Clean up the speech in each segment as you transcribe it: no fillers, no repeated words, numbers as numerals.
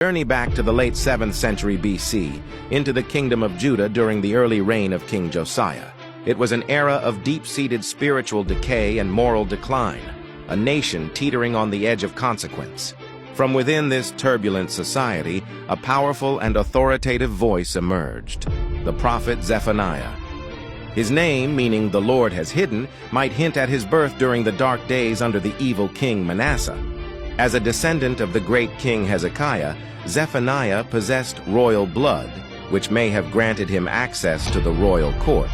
Journey back to the late 7th century BC, into the kingdom of Judah during the early reign of King Josiah. It was an era of deep-seated spiritual decay and moral decline, a nation teetering on the edge of consequence. From within this turbulent society, a powerful and authoritative voice emerged, the prophet Zephaniah. His name, meaning "the Lord has hidden," might hint at his birth during the dark days under the evil king Manasseh. As a descendant of the great king Hezekiah, Zephaniah possessed royal blood, which may have granted him access to the royal court.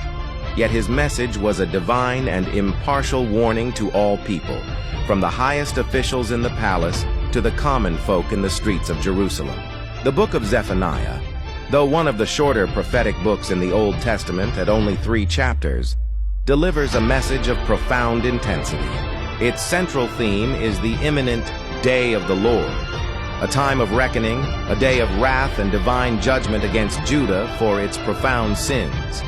Yet his message was a divine and impartial warning to all people, from the highest officials in the palace to the common folk in the streets of Jerusalem. The book of Zephaniah, though one of the shorter prophetic books in the Old Testament at only 3 chapters, delivers a message of profound intensity. Its central theme is the imminent Day of the Lord, a time of reckoning, a day of wrath and divine judgment against Judah for its profound sins.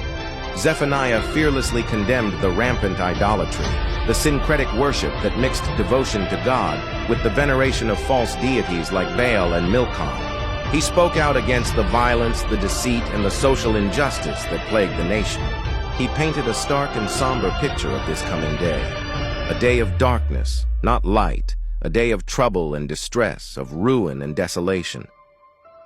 Zephaniah fearlessly condemned the rampant idolatry, the syncretic worship that mixed devotion to God with the veneration of false deities like Baal and Milcom. He spoke out against the violence, the deceit, and the social injustice that plagued the nation. He painted a stark and somber picture of this coming day, a day of darkness, not light, a day of trouble and distress, of ruin and desolation.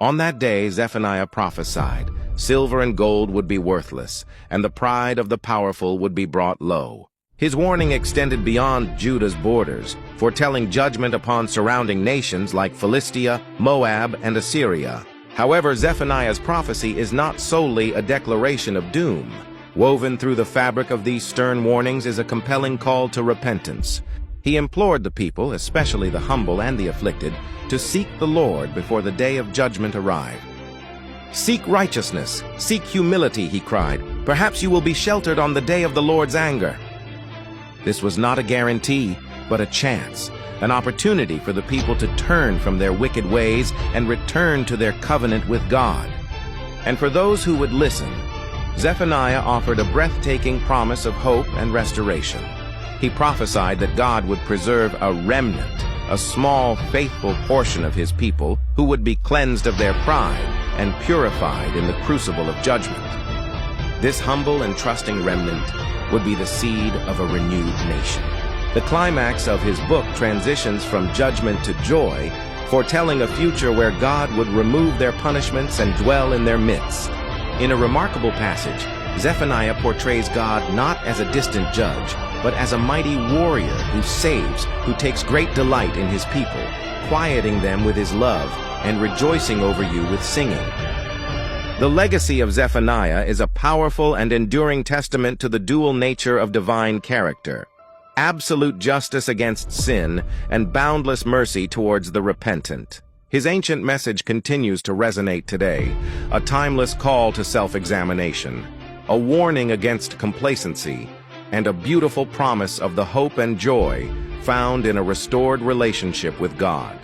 On that day, Zephaniah prophesied, silver and gold would be worthless, and the pride of the powerful would be brought low. His warning extended beyond Judah's borders, foretelling judgment upon surrounding nations like Philistia, Moab, and Assyria. However, Zephaniah's prophecy is not solely a declaration of doom. Woven through the fabric of these stern warnings is a compelling call to repentance. He implored the people, especially the humble and the afflicted, to seek the Lord before the day of judgment arrived. "Seek righteousness, seek humility," he cried. "Perhaps you will be sheltered on the day of the Lord's anger." This was not a guarantee, but a chance, an opportunity for the people to turn from their wicked ways and return to their covenant with God. And for those who would listen, Zephaniah offered a breathtaking promise of hope and restoration. He prophesied that God would preserve a remnant, a small, faithful portion of his people who would be cleansed of their pride and purified in the crucible of judgment. This humble and trusting remnant would be the seed of a renewed nation. The climax of his book transitions from judgment to joy, foretelling a future where God would remove their punishments and dwell in their midst. In a remarkable passage, Zephaniah portrays God not as a distant judge, but as a mighty warrior who saves, who takes great delight in his people, quieting them with his love and rejoicing over you with singing. The legacy of Zephaniah is a powerful and enduring testament to the dual nature of divine character: absolute justice against sin and boundless mercy towards the repentant. His ancient message continues to resonate today, a timeless call to self-examination, a warning against complacency, and a beautiful promise of the hope and joy found in a restored relationship with God.